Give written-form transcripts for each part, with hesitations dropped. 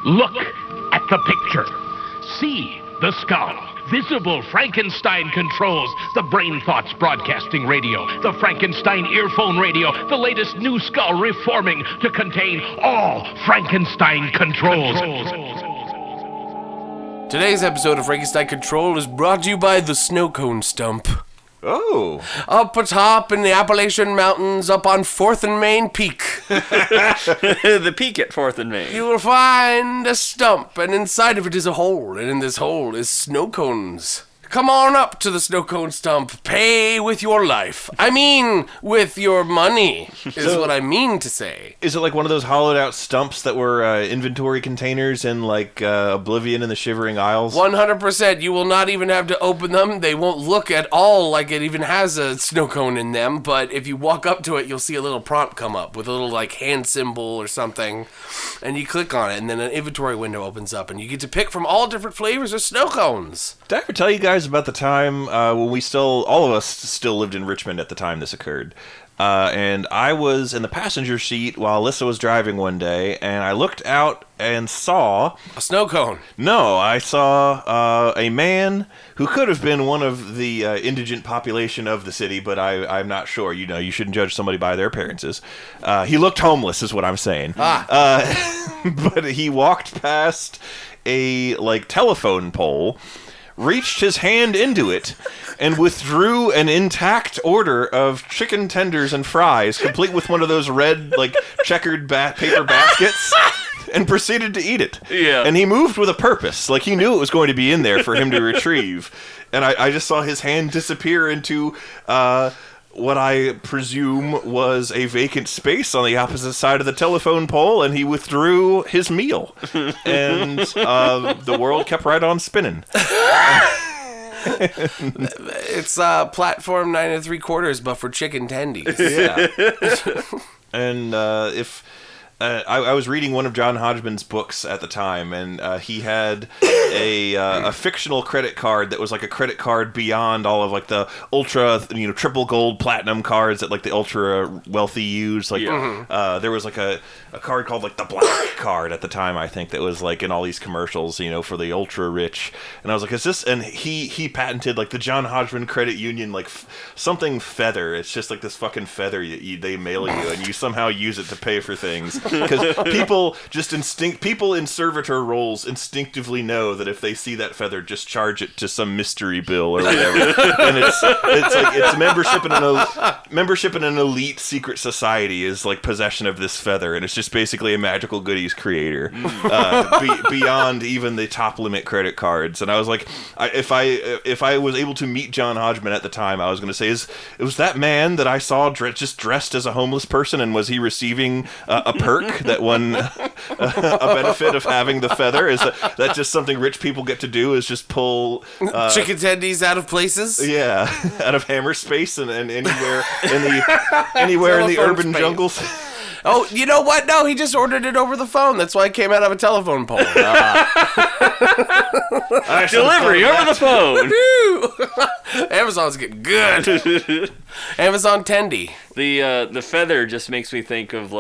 Look at the picture. See the skull. Visible Frankenstein controls. The Brain Thoughts broadcasting radio. The Frankenstein earphone radio. The latest new skull reforming to contain all Frankenstein controls. Today's episode of Frankenstein Control is brought to you by the snow cone stump. Oh. Up atop in the Appalachian Mountains, up on 4th and Main Peak. The peak at 4th and Main. You will find a stump, and inside of it is a hole, and in this hole is snow cones. Come on up to the snow cone stump. Pay with your life. I mean, with your money, is what I mean to say. Is it like one of those hollowed out stumps that were inventory containers in like Oblivion and the Shivering Isles? 100%. You will not even have to open them. They won't look at all like it even has a snow cone in them. But if you walk up to it, you'll see a little prompt come up with a little like hand symbol or something. And you click on it, and then an inventory window opens up, and you get to pick from all different flavors of snow cones. Did I ever tell you guys about the time when all of us still lived in Richmond at the time this occurred? And I was in the passenger seat while Alyssa was driving one day, and I looked out and saw... A snow cone. No, I saw a man who could have been one of the indigent population of the city, but I'm not sure. You know, you shouldn't judge somebody by their appearances. He looked homeless, is what I'm saying. But he walked past a, telephone pole, reached his hand into it, and withdrew an intact order of chicken tenders and fries, complete with one of those red, checkered paper baskets, and proceeded to eat it. Yeah. And he moved with a purpose. He knew it was going to be in there for him to retrieve. And I just saw his hand disappear into... what I presume was a vacant space on the opposite side of the telephone pole, and he withdrew his meal. And the world kept right on spinning. It's platform 9 3/4, but for chicken tendies. Yeah. And if... I was reading one of John Hodgman's books at the time, and he had a fictional credit card that was like a credit card beyond all of the ultra, triple gold platinum cards that the ultra wealthy use. There was a card called the Black Card at the time, I think, that was in all these commercials, for the ultra rich. And I was like, is this? And he patented the John Hodgman Credit Union something feather. It's just this fucking feather they mail you, and you somehow use it to pay for things. Because people in servitor roles instinctively know that if they see that feather, just charge it to some mystery bill or whatever. And it's membership in an elite secret society is I of this feather, and it's just basically a magical goodies creator beyond even the top limit credit cards. And I was like, if I was able to meet John Hodgman at the time, I was going to say, it was that man that I saw just dressed as a homeless person, and was he receiving a perk that won a benefit of having the feather? Is that just something rich people get to do, is just pull chicken tendies out of places? Yeah, out of hammer space and anywhere in the urban jungles. Oh, you know what? No, he just ordered it over the phone. That's why it came out of a telephone pole. Delivery over the phone. Amazon's getting good. Amazon Tendy. The feather just makes me think of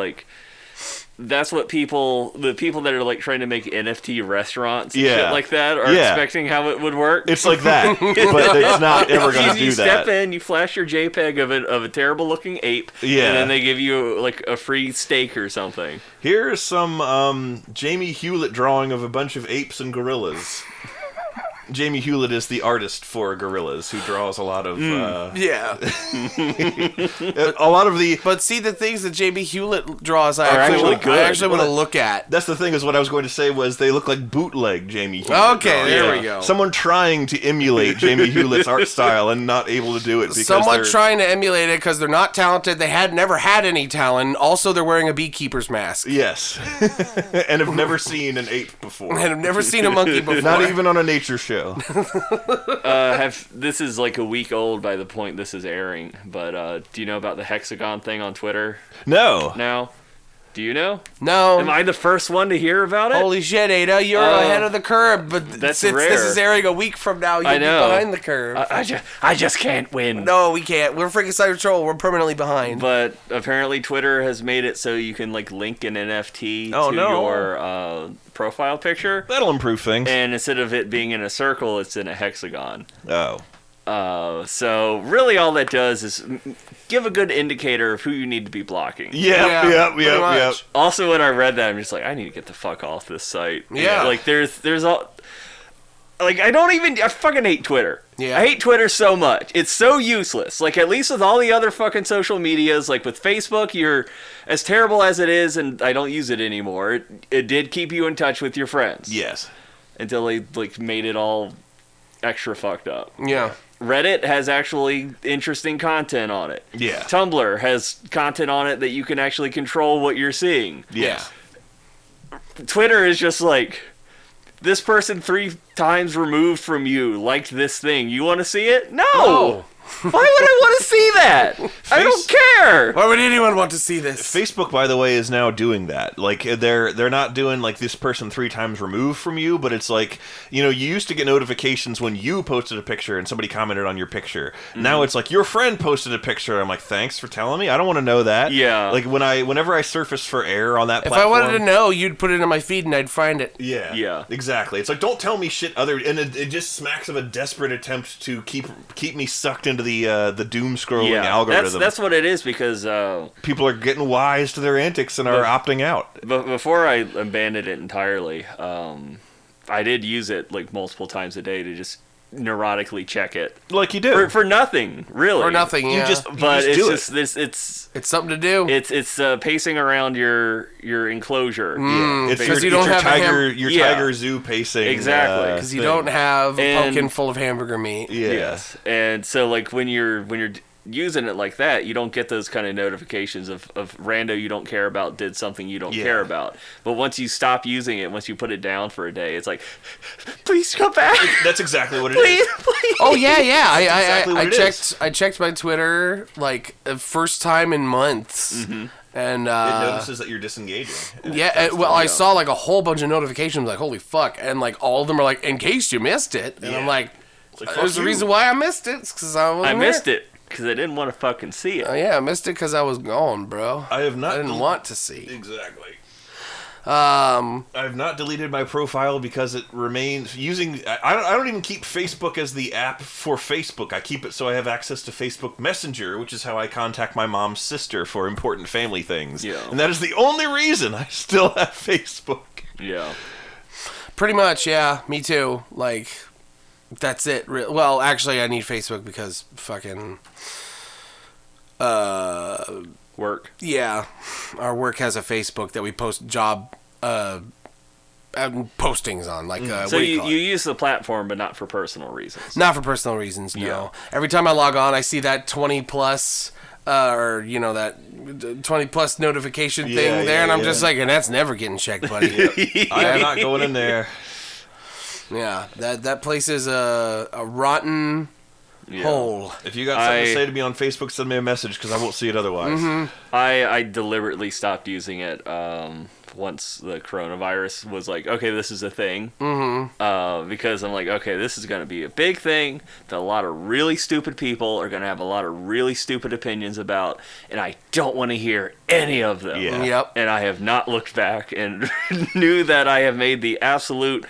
that's what the people that are trying to make NFT restaurants and shit like that are expecting how it would work. It's like that, but it's not ever going to do that. You step in, you flash your JPEG of a terrible looking ape, and then they give you a free steak or something. Here's some Jamie Hewlett drawing of a bunch of apes and gorillas. Jamie Hewlett is the artist for gorillas who draws a lot of... a lot of the... But see, the things that Jamie Hewlett draws, I actually want to look at. That's the thing, is what I was going to say was they look like bootleg Jamie Hewlett. Okay, there we go. Someone trying to emulate Jamie Hewlett's art style and not able to do it because Someone trying to emulate it because they're not talented, they had never had any talent, also they're wearing a beekeeper's mask. Yes. And have never seen an ape before. And have never seen a monkey before. Not even on a nature show. This is a week old by the point this is airing, but do you know about the hexagon thing on Twitter? No. Now? Do you know? No. Am I the first one to hear about it? Holy shit, Ada, you're ahead of the curve. But that's since rare. this is airing a week from now, you'll be behind the curve. I just can't win. No, we can't. We're Frankenstein Patrol. We're permanently behind. But apparently Twitter has made it so you can like link an NFT to your profile picture. That'll improve things. And instead of it being in a circle, it's in a hexagon. Oh. So really all that does is give a good indicator of who you need to be blocking. Yep. Also, when I read that, I'm just like, I need to get the fuck off this site. Yeah. Like, there's all... Like, I fucking hate Twitter. Yeah. I hate Twitter so much. It's so useless. Like, at least with all the other fucking social medias, like with Facebook, you're... As terrible as it is, and I don't use it anymore, it did keep you in touch with your friends. Yes. Until they, like, made it all extra fucked up. Yeah. Reddit has actually interesting content on it. Yeah. Tumblr has content on it that you can actually control what you're seeing. Yeah. Twitter is just like, this person 3 times removed from you liked this thing. You want to see it? No! Why would I want to see that? I don't care. Why would anyone want to see this? Facebook, by the way, is now doing that. Like they're not doing like this person 3 times removed from you, but it's like, you know, you used to get notifications when you posted a picture and somebody commented on your picture. Mm-hmm. Now it's like your friend posted a picture. I'm like, thanks for telling me. I don't want to know that. Yeah. Like whenever I surface for air on that if platform, I wanted to know, you'd put it in my feed and I'd find it. Yeah. Yeah. Exactly. It's like, don't tell me shit and it just smacks of a desperate attempt to keep me sucked into the doom scrolling algorithm. That's what it is, because people are getting wise to their antics and are opting out. But before I abandoned it entirely, I did use it like multiple times a day to just neurotically check it. Like you do. For nothing, really. For nothing, yeah. It's something to do. It's pacing around your enclosure. It's because you don't have your tiger zoo pacing. Exactly. Because you don't have a pumpkin full of hamburger meat. Yeah. Yes. And so like when you're using it like that, you don't get those kind of notifications of rando you don't care about did something you don't care about. But once you stop using it, once you put it down for a day, it's like, please come back. That's exactly what it is. Please. Oh yeah. I checked my Twitter like first time in months. Mm-hmm. And it notices that you're disengaging. I saw like a whole bunch of notifications, like holy fuck, and like all of them are like, in case you missed it, and I'm like, there's a reason why I missed it. It's because I missed it. Because I didn't want to fucking see it. Yeah, I missed it because I was gone, bro. I didn't want to see. Exactly. I've not deleted my profile because it remains using. I don't even keep Facebook as the app for Facebook. I keep it so I have access to Facebook Messenger, which is how I contact my mom's sister for important family things. Yeah. And that is the only reason I still have Facebook. Yeah. Pretty much, yeah. Me too. Like, that's it. Well, actually, I need Facebook because fucking... work. Yeah. Our work has a Facebook that we post job postings on. Like, so you use the platform, but not for personal reasons. Not for personal reasons, no. Yeah. Every time I log on, I see that 20 plus... or, you know, that 20 plus notification thing there, and I'm just like, and that's never getting checked, buddy. I am not going in there. Yeah, that place is a rotten hole. If you got something to say to me on Facebook, send me a message, because I won't see it otherwise. Mm-hmm. I deliberately stopped using it once the coronavirus was like, okay, this is a thing. Mm-hmm. Because I'm like, okay, this is going to be a big thing that a lot of really stupid people are going to have a lot of really stupid opinions about, and I don't want to hear any of them. Yeah. Yep. And I have not looked back and knew that I have made the absolute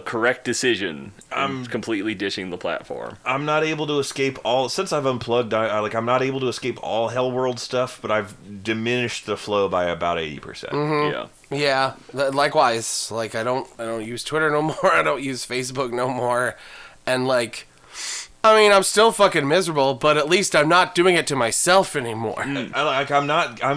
correct decision. I'm completely dishing the platform. I'm not able to escape since I've unplugged. I'm not able to escape all Hell World stuff, but I've diminished the flow by about 80%. Mm-hmm. Yeah. Likewise. Like I don't use Twitter no more. I don't use Facebook no more. And like, I mean, I'm still fucking miserable, but at least I'm not doing it to myself anymore. I'm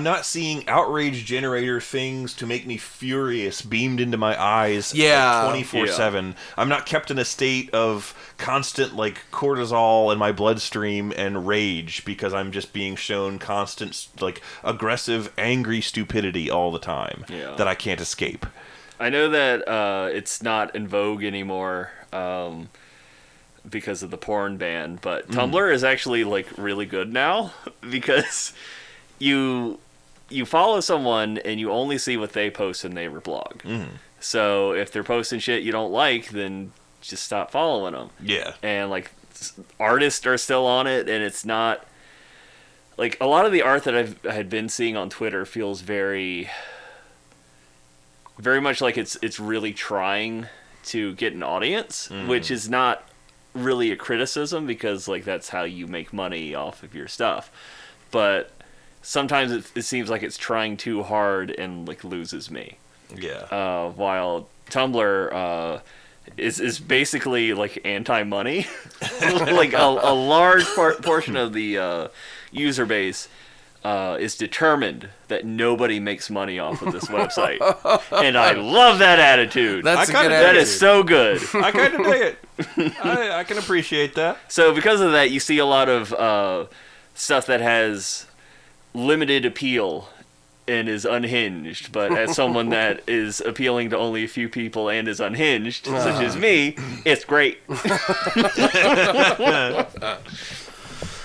not seeing outrage generator things to make me furious beamed into my eyes 24/7. I'm not kept in a state of constant like cortisol in my bloodstream and rage because I'm just being shown constant like aggressive, angry stupidity all the time that I can't escape. I know that it's not in vogue anymore. Because of the porn ban, but Tumblr is actually like really good now because you you follow someone and you only see what they post in their blog. So if they're posting shit you don't like, then just stop following them. Yeah. And like artists are still on it, and it's not like a lot of the art that I had been seeing on Twitter feels very much like it's really trying to get an audience, which is not really a criticism because like that's how you make money off of your stuff. But sometimes it seems like it's trying too hard and like loses me. Yeah. While Tumblr is basically like anti-money. Like a large portion of the user base is determined that nobody makes money off of this website. And I love that attitude. That's a good That attitude. is so good. I kind of dig it. I can appreciate that. So because of that, you see a lot of stuff that has limited appeal and is unhinged, but as someone that is appealing to only a few people and is unhinged, such as me, it's great.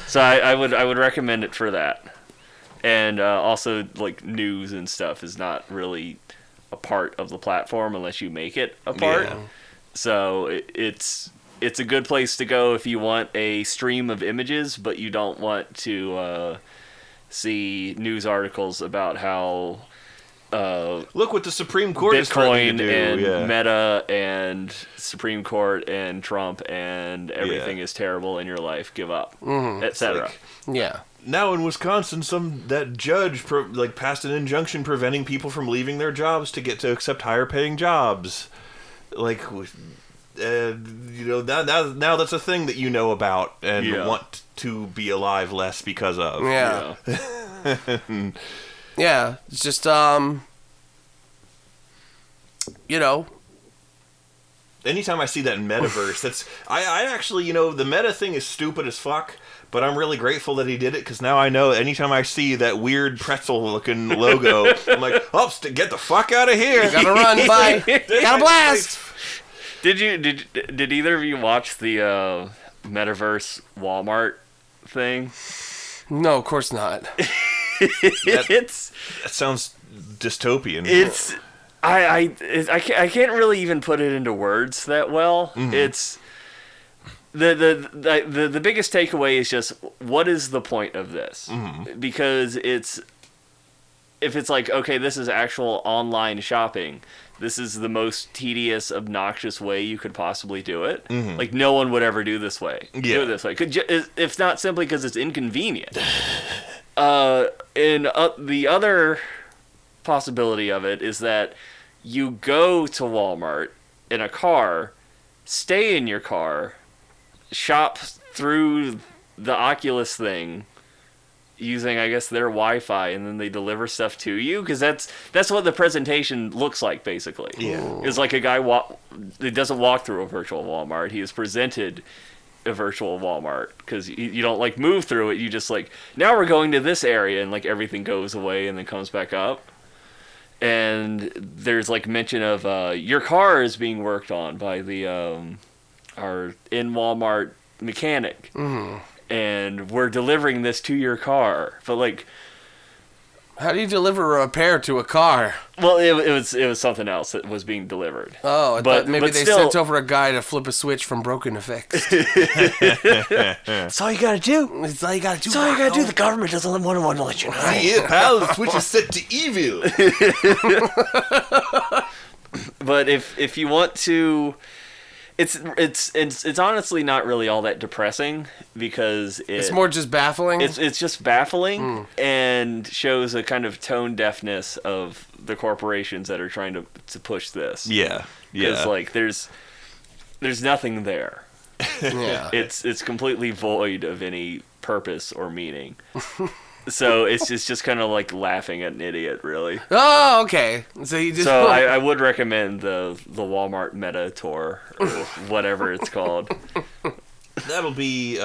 So I would recommend it for that. And also, like, news and stuff is not really a part of the platform unless you make it a part. Yeah. So it's a good place to go if you want a stream of images, but you don't want to see news articles about how Look what the Supreme Court is trying Bitcoin to do. and Yeah. Meta and Supreme Court and Trump and everything is terrible in your life. Give up, etc. like- Yeah. Now in Wisconsin, that judge passed an injunction preventing people from leaving their jobs to get to accept higher paying jobs. Like, now that's a thing that you know about and want to be alive less because of. Yeah. Yeah. It's just, Anytime I see that metaverse, I actually, the meta thing is stupid as fuck, but I'm really grateful that he did it, because now I know anytime I see that weird pretzel-looking logo, I'm like, oh, get the fuck out of here. gotta run, bye. Gotta blast. Did either of you watch the metaverse Walmart thing? No, of course not. That sounds dystopian. It's I can't really even put it into words that well. Mm-hmm. It's the biggest takeaway is just, what is the point of this? Mm-hmm. Because if it's like, okay, this is actual online shopping, this is the most tedious, obnoxious way you could possibly do it. Mm-hmm. Like, no one would ever do this way. Yeah. Do it this way. If not simply because it's inconvenient. And the other possibility of it is that you go to Walmart in a car, stay in your car, shop through the Oculus thing using, I guess, their Wi-Fi, and then they deliver stuff to you, because that's what the presentation looks like, basically. Yeah. It's like a guy it doesn't walk through a virtual Walmart. He is presented a virtual Walmart, because you don't like move through it. You just like, now we're going to this area, and like everything goes away and then comes back up. And there's like mention of your car is being worked on by the our in Walmart mechanic, and we're delivering this to your car. But like, How do you deliver a repair to a car? well, it was something else that was being delivered. Oh, I But- thought maybe but they still- sent over a guy to flip a switch from broken to fixed. That's all you gotta do. It's all you gotta do. That's all you gotta do. The government doesn't want to let you know. Yeah, pal, the switch is set to evil. But if you want to, it's honestly not really all that depressing, because It's more just baffling. it's just baffling and shows a kind of tone deafness of the corporations that are trying to push this. Yeah. Because Yeah. like there's nothing there. yeah. It's completely void of any purpose or meaning. So it's just kind of like laughing at an idiot, really. Oh, okay. So you just. So I would recommend the Walmart Meta Tour, or whatever it's called. That'll be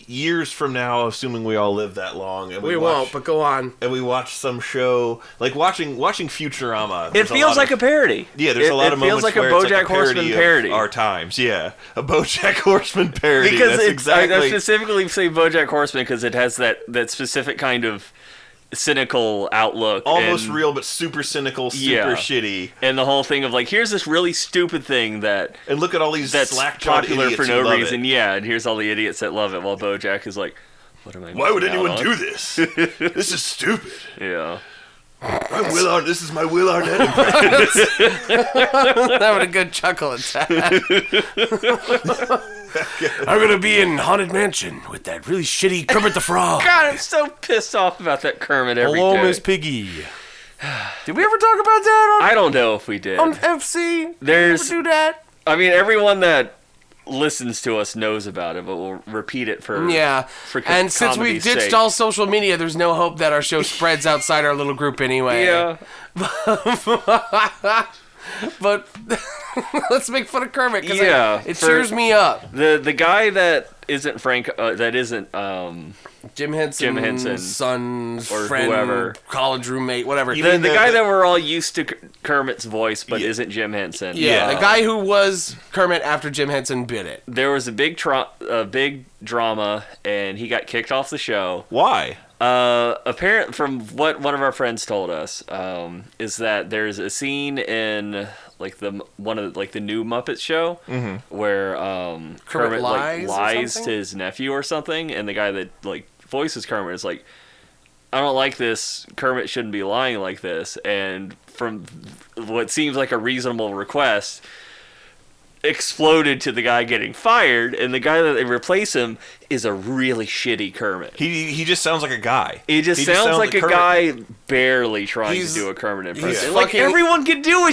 years from now, assuming we all live that long, and we watch, won't, but go on. and we watch some show, like watching Futurama. It there's feels like a parody. Yeah, there's a lot of moments It feels like a where it's BoJack Horseman of parody. our times. Yeah, a BoJack Horseman parody. Because That's I exactly. specifically say BoJack Horseman because it has that specific kind of cynical outlook. Almost and, real, but super cynical, super shitty. And the whole thing of like, here's this really stupid thing that... And look at all these that's slack-jawed popular idiots for no who love reason. it. Yeah, and here's all the idiots that love it, while BoJack is like, what am I Why would missing anyone out on? do this? This is stupid. Yeah. This is my Will Arnett impression. That would a good chuckle attack. I'm gonna be in Haunted Mansion with that really shitty Kermit the Frog. God, I'm so pissed off about that Kermit every day. Hello, Miss Piggy. Did we ever talk about that I don't know if we did. on FC? There's... Did we ever do that? I mean, everyone that listens to us knows about it, but we'll repeat it for And since we've ditched sake. all social media, there's no hope that our show spreads outside our little group anyway. Yeah. But let's make fun of Kermit because it for- cheers me up. The guy that isn't Jim Henson's son's or friend, whoever. college roommate, whatever. the guy that we're all used to Kermit's voice, but isn't Jim Henson. The guy who was Kermit after Jim Henson bit it. There was a big drama, and he got kicked off the show. Why? Apparent from what one of our friends told us, is that there's a scene in like the new Muppet show where Kermit like lies to his nephew or something, and the guy that like voices Kermit is like, I don't like this. Kermit shouldn't be lying like this. And from what seems like a reasonable request, exploded to the guy getting fired, and the guy that they replace him is a really shitty Kermit. He just sounds like a guy. He just sounds like a Kermit. guy barely trying to do a Kermit impression. Like fucking- everyone can do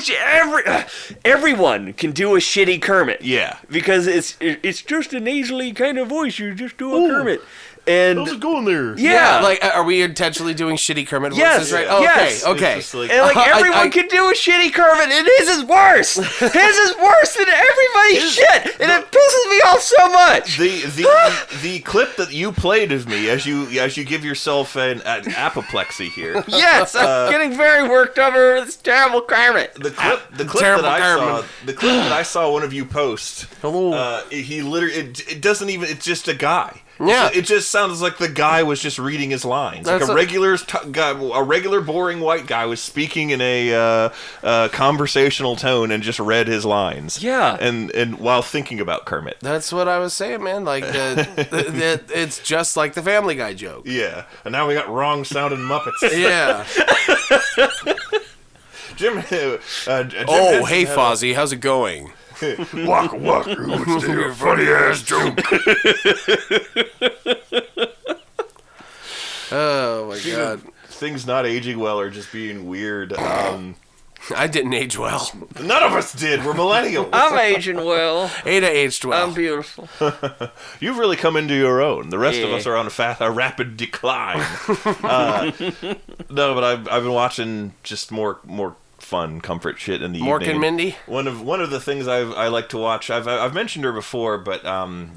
everyone can do a shitty Kermit. Yeah. Because it's just a nasally kind of voice. You just do a Kermit. And How's it going there? yeah, Like, are we intentionally doing shitty Kermit Yes, voices? Right? yeah. Oh, Yes. Okay. It's just like- and like everyone can do a shitty Kermit, and his is worse. His is worse than everybody's shit, and it pisses me off so much. The clip that you played of me as you give yourself an apoplexy here. Yes, I'm getting very worked up over this terrible Kermit. The clip Terrible that I saw one of you post. Hello. He literally it doesn't even. It's just a guy. Yeah. It just sounds like the guy was just reading his lines. That's like a regular boring white guy was speaking in a conversational tone and just read his lines. Yeah. And while thinking about Kermit. That's what I was saying, man. Like, it's just like the Family Guy joke. Yeah. And now we got wrong sounding Muppets. Yeah. Jim Hey, Henson had Fozzie, how's it going? Waka waka, what's your funny ass joke? Oh my god. Things not aging well or just being weird. I didn't age well. None of us did. We're millennials. I'm aging well. Ada aged well. I'm beautiful. You've really come into your own. The rest of Yeah. us are on a rapid decline. No, but I've been watching just more fun comfort shit in the Mork evening. and Mindy? One of the things I like to watch. I've mentioned her before, but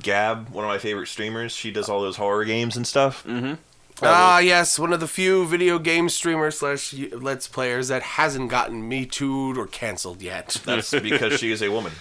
Gab, one of my favorite streamers, she does all those horror games and stuff. Mm-hmm. Yes, one of the few video game streamers / Let's Players that hasn't gotten Me Too'd or canceled yet. That's because she is a woman.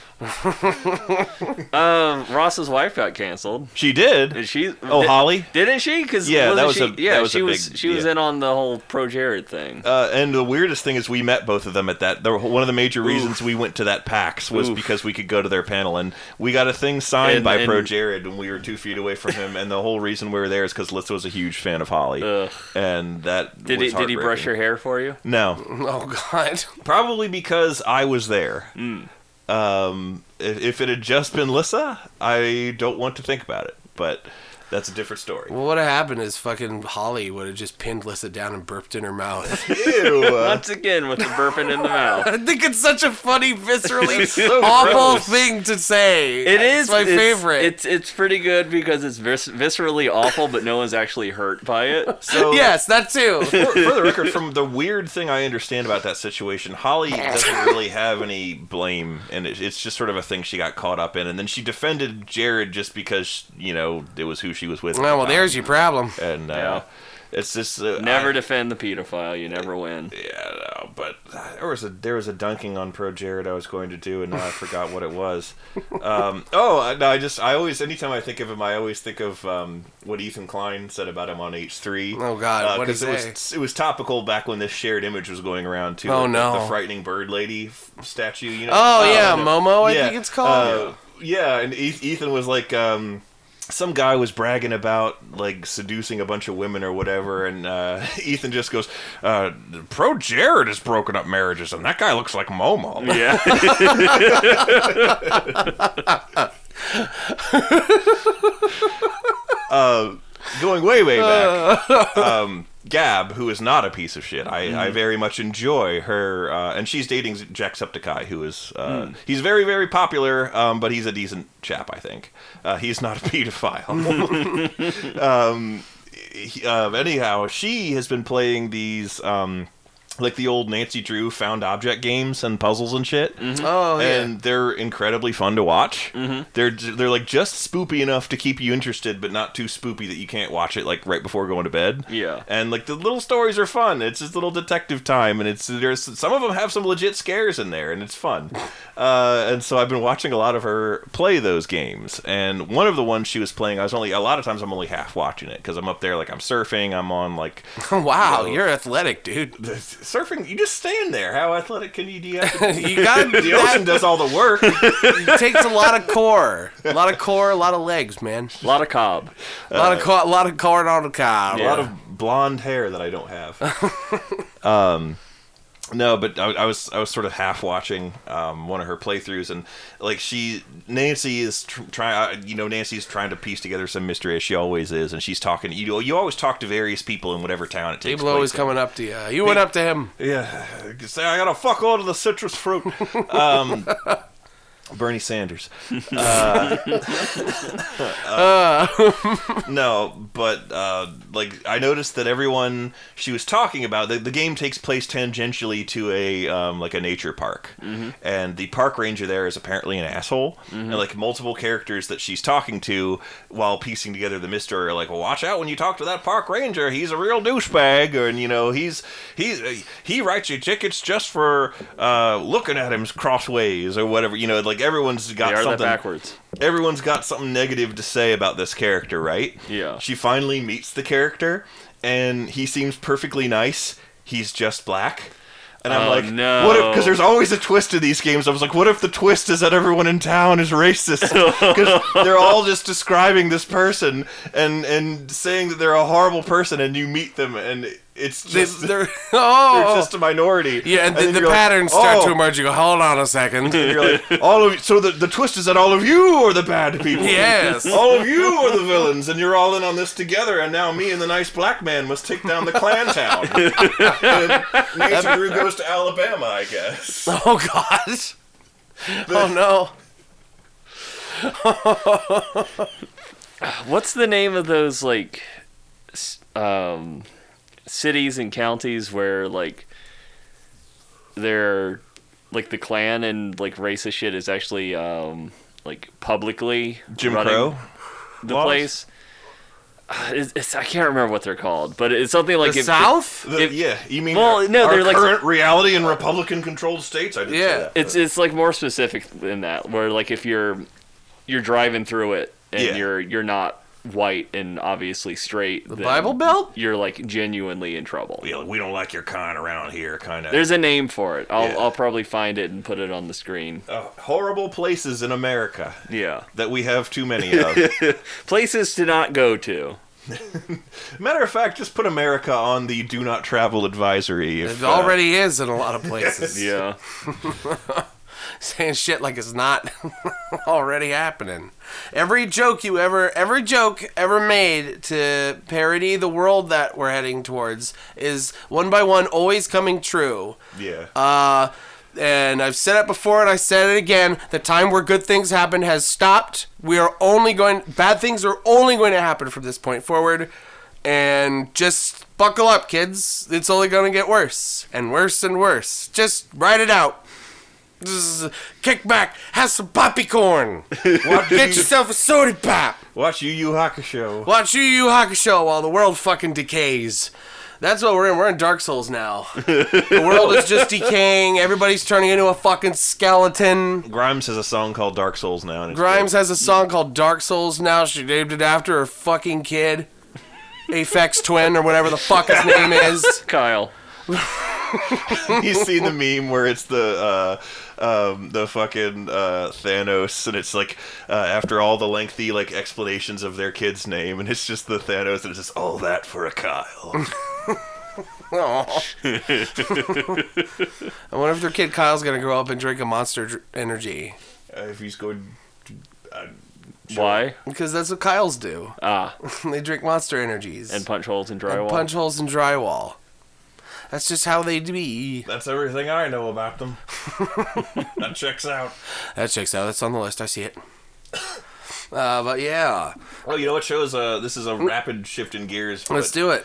Ross's wife got canceled. She did. Did she? Holly? Didn't she? Because Yeah, that was she, a- that was she a was big- she was yeah. in on the whole Pro Jared thing. And the weirdest thing is we met both of them at that. One of the major reasons we went to that PAX was because we could go to their panel, and we got a thing signed by Pro Jared when we were 2 feet away from him. And the whole reason we were there is because Lissa was a huge fan of Holly, and that Did was he brush your hair for you? No, Oh god. probably because I was there. If it had just been Lissa, I don't want to think about it, but that's a different story. Well, what happened is fucking Holly would have just pinned Lissa down and burped in her mouth. Ew. Once again with the burping in the mouth. I think it's such a funny, viscerally so awful gross. thing to say. It's my favorite. It's pretty good because it's viscerally awful, but no one's actually hurt by it. So Yes, that too. for the record, from the weird thing I understand about that situation, Holly doesn't really have any blame, and it's just sort of a thing she got caught up in. And then she defended Jared just because, it was who she was with. at Well, the time. there's your problem. And Yeah. it's just Never defend the pedophile. You never win. Yeah, no, But there was a dunking on Pro Jared I was going to do, and now I forgot what it was. No, I always, anytime I think of him, I always think of what Ethan Klein said about him on H3. Oh God, what did he say? It was topical back when this shared image was going around too. Oh no, the frightening bird lady statue. You know? Oh yeah, no. Momo, I think it's called. Yeah, and Ethan was like. Some guy was bragging about like seducing a bunch of women or whatever, and Ethan just goes, "Pro Jared has broken up marriages, and that guy looks like Momo." Yeah. Going way back, Gab, who is not a piece of shit, I very much enjoy her, and she's dating Jacksepticeye, who is he's very, very popular, but he's a decent chap, I think. He's not a pedophile. Anyhow, she has been playing these like the old Nancy Drew found object games and puzzles and shit. Mm-hmm. Oh, yeah. And they're incredibly fun to watch. Mm-hmm. They're like just spoopy enough to keep you interested, but not too spoopy that you can't watch it like right before going to bed. Yeah. And like the little stories are fun. It's just little detective time, and there's some of them have some legit scares in there, and it's fun. And so I've been watching a lot of her play those games. And one of the ones she was playing, a lot of times I'm only half watching it because I'm up there like I'm surfing. I'm on like wow, you're athletic, dude. Surfing, you just stand there. How athletic can you be? You got the ocean does all the work. It takes a lot of core, a lot of legs, man. A lot of cob. A lot of core on the cob. A lot of blonde hair that I don't have. No, but I was sort of half watching one of her playthroughs, and like Nancy is Nancy's trying to piece together some mystery, as she always is, and she's talking. You always talk to various people in whatever town it takes. People always coming up to you. You went up to him. Yeah, say I gotta fuck all of the citrus fruit. Bernie Sanders. No, but like I noticed that everyone she was talking about, the game takes place tangentially to a like a nature park, and the park ranger there is apparently an asshole, and like multiple characters that she's talking to while piecing together the mystery are like, well, watch out when you talk to that park ranger, he's a real douchebag, and he writes you tickets just for looking at him crossways or whatever, like everyone's got something backwards. Everyone's got something negative to say about this character, right? Yeah. She finally meets the character, and he seems perfectly nice. He's just black. And I'm like, no. What if, because there's always a twist to these games. I was like, what if the twist is that everyone in town is racist? Because they're all just describing this person and saying that they're a horrible person, and you meet them, and it's just they're just a minority. Yeah, and the patterns start to emerge. You go, hold on a second. And you're like, all of you. So the twist is that all of you are the bad people. Yes, all of you are the villains, and you're all in on this together. And now me and the nice black man must take down the Klan town. And Nancy Drew goes to Alabama, I guess. Oh God. Oh no. What's the name of those like? Cities and counties where like they're like the Klan and like racist shit is actually like publicly Jim running Crow the laws? place. It's I can't remember what they're called, but it's something like the South. You mean well, no, our they're like current reality in Republican-controlled states? I didn't say that. It's like more specific than that, where like if you're driving through it and you're not white and obviously straight, the Bible Belt, you're like genuinely in trouble. We don't like your kind around here, kind of. There's a name for it. I'll probably find it and put it on the screen. Horrible places in America. Yeah, that we have too many of. Places to not go to. Matter of fact, just put America on the do not travel advisory. It already is in a lot of places. Yeah. Saying shit like it's not already happening. Every joke ever made to parody the world that we're heading towards is one by one always coming true. Yeah. And I've said it before and I said it again. The time where good things happen has stopped. Bad things are only going to happen from this point forward. And just buckle up, kids. It's only going to get worse and worse and worse. Just ride it out. Just kick back, have some poppycorn. Get yourself a soda pop. Watch Yu Yu Hakusho. Watch Yu Yu Hakusho while the world fucking decays. That's what we're in. We're in Dark Souls now. The world is just decaying. Everybody's turning into a fucking skeleton. Grimes has a song called Dark Souls now. And Grimes has a song called Dark Souls now. She named it after her fucking kid. Aphex Twin or whatever the fuck his name is. Kyle. You see the meme where it's the fucking Thanos, and it's like after all the lengthy like explanations of their kid's name, and it's just the Thanos, and it's just all that for a Kyle. I wonder if their kid Kyle's gonna grow up and drink a Monster Energy. If he's going, Sure. Why? Because that's what Kyles do. They drink Monster Energies and punch holes in drywall. And punch holes in drywall. That's just how they be. That's everything I know about them. That checks out. That checks out. That's on the list. I see it. But yeah. Well, you know what shows? This is a rapid shift in gears. But, let's do it.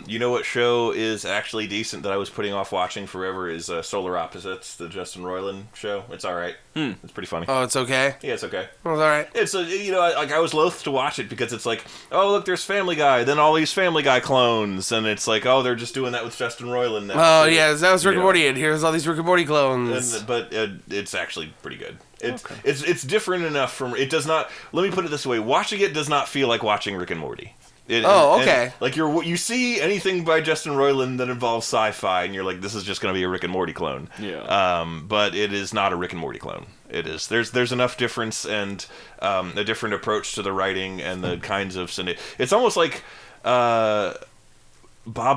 You know what show is actually decent that I was putting off watching forever is Solar Opposites, the Justin Roiland show. It's all right. It's pretty funny. Oh, it's okay? Yeah, it's okay. Oh, it's all right. It's I was loath to watch it because it's like, oh look, there's Family Guy, then all these Family Guy clones, and it's like, oh, they're just doing that with Justin Roiland now. Oh yeah, that was Rick and Morty, and here's all these Rick and Morty clones. But it's actually pretty good. It's different enough from it does not. Let me put it this way: watching it does not feel like watching Rick and Morty. Okay. And, like you see anything by Justin Roiland that involves sci-fi, and you're like, this is just going to be a Rick and Morty clone. Yeah. But it is not a Rick and Morty clone. It is. There's enough difference and a different approach to the writing and the kinds of. It's almost like Bob's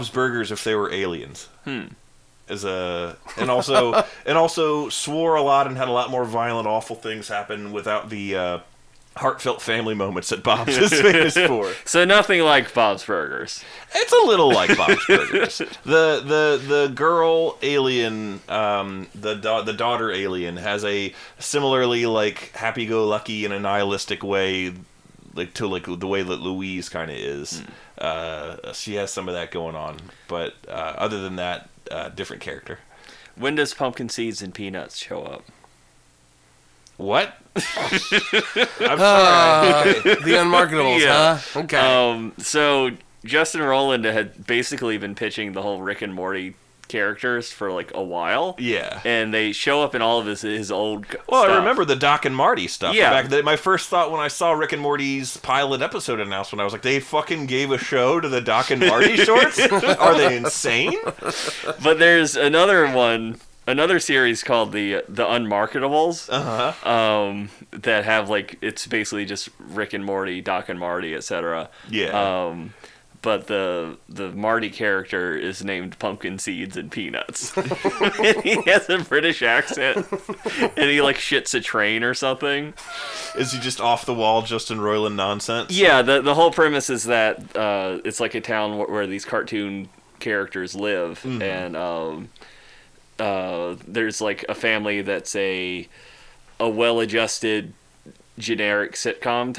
Burgers if they were aliens. And also swore a lot and had a lot more violent, awful things happen without the heartfelt family moments that Bob's is famous for. So nothing like Bob's Burgers. It's a little like Bob's Burgers. The girl alien, the daughter alien has a similarly like happy-go-lucky in a nihilistic way, like to like the way that Louise kind of is. She has some of that going on, but other than that. Different character. When does pumpkin seeds and peanuts show up? What? I'm sorry. The unmarketables, yeah. Huh? Okay. So Justin Roiland had basically been pitching the whole Rick and Morty characters for like a while. Yeah. And they show up in all of his old stuff. I remember the Doc and Marty stuff. Yeah. In fact, my first thought when I saw Rick and Morty's pilot episode announcement, I was like, they fucking gave a show to the Doc and Marty shorts? Are they insane? But there's another series called the Unmarketables. That have like, it's basically just Rick and Morty, Doc and Marty, etc. Yeah. But the Marty character is named Pumpkin Seeds and Peanuts. And he has a British accent. And he like shits a train or something. Is he just off the wall Justin Roiland nonsense? Yeah, the whole premise is that it's like a town where these cartoon characters live. Mm-hmm. And there's like a family that's a well-adjusted generic sitcom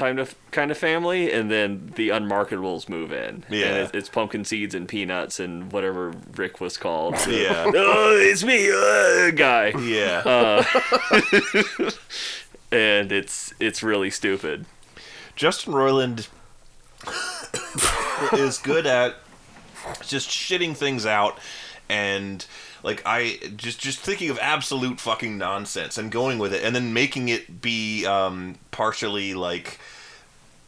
kind of family, and then the Unmarketables move in. Yeah, and it's Pumpkin Seeds and Peanuts and whatever Rick was called. Yeah. Oh, it's me, guy. Yeah. And it's really stupid. Justin Roiland is good at just shitting things out and. Like, I just thinking of absolute fucking nonsense and going with it and then making it be partially, like...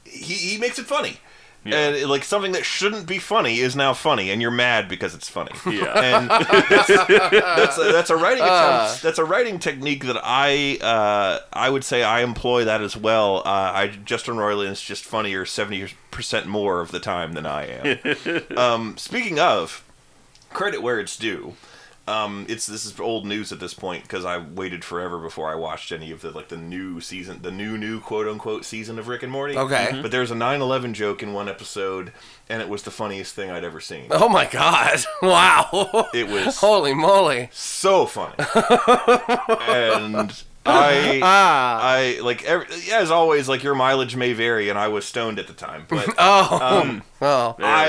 He makes it funny. Yeah. And, like, something that shouldn't be funny is now funny, and you're mad because it's funny. Yeah. And that's a writing attempt. That's a writing technique that I would say I employ that as well. Justin Roiland is just funnier 70% more of the time than I am. Speaking of, credit where it's due... this is old news at this point because I waited forever before I watched any of the new season, the new quote unquote season of Rick and Morty. Okay. Mm-hmm. But there's a 9/11 joke in one episode, and it was the funniest thing I'd ever seen. Oh my god! Wow. It was holy moly, so funny. And I like as always, like your mileage may vary, and I was stoned at the time. But there you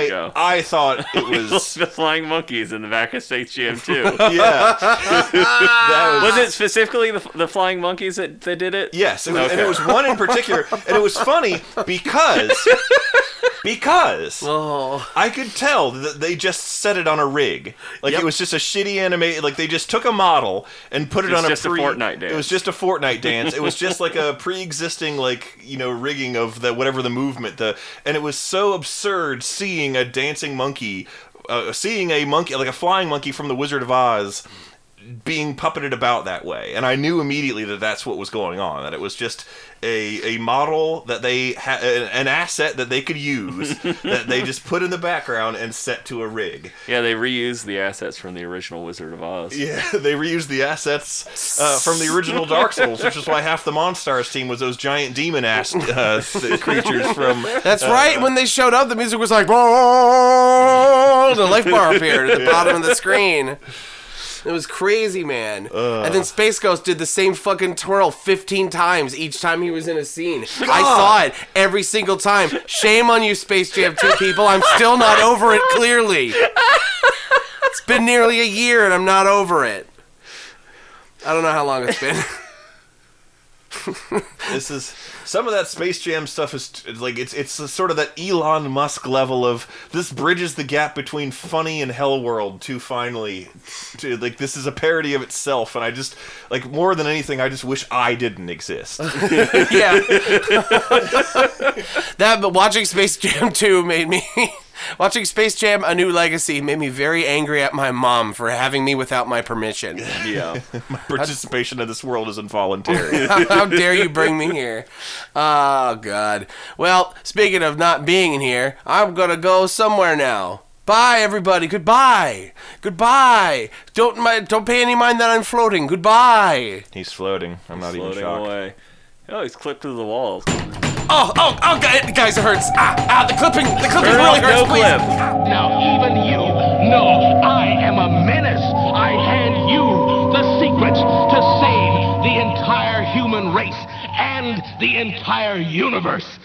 go. I thought it was the flying monkeys in the back of Space Jam 2. Yeah. Was it specifically the flying monkeys that did it? Yes, and it was one in particular, and it was funny because Because Oh. I could tell that they just set it on a rig. Like, it was just a shitty anime. Like, they just took a model and put it on a just a Fortnite dance. It was just a Fortnite dance. It was just like a pre-existing, like, rigging of the whatever the movement. And it was so absurd seeing a dancing monkey, seeing a monkey, like a flying monkey from The Wizard of Oz, being puppeted about that way. And I knew immediately that that's what was going on, that it was just a model that they had, an asset that they could use, that they just put in the background and set to a rig. Yeah, they reused the assets from the original Wizard of Oz. Yeah, they reused the assets from the original Dark Souls, which is why half the Monstars team was those giant demon-ass creatures from... That's right, when they showed up, the music was like, the life bar appeared at the bottom of the screen. It was crazy, man. And then Space Ghost did the same fucking twirl 15 times each time he was in a scene. I saw it every single time. Shame on you, Space Jam 2 people. I'm still not over it, clearly. It's been nearly a year and I'm not over it. I don't know how long it's been. This is... Some of that Space Jam stuff is like it's sort of that Elon Musk level of this bridges the gap between funny and Hell World too finely. Like, this is a parody of itself, and I just, like, more than anything, I just wish I didn't exist. Yeah. But watching Space Jam 2 made me... Watching Space Jam: A New Legacy made me very angry at my mom for having me without my permission. Yeah. My participation in this world is involuntary. How dare you bring me here? Oh, God. Well, speaking of not being in here, I'm gonna go somewhere now. Bye, everybody. Goodbye. Goodbye. Don't pay any mind that I'm floating. Goodbye. He's floating. I'm not even Floating shocked. away. Oh, he's clipped through the walls. Oh, guys, it hurts. The clipping Turn really off hurts, no please. clip. Now even you know I am a menace. I hand you the secrets to save the entire human race and the entire universe.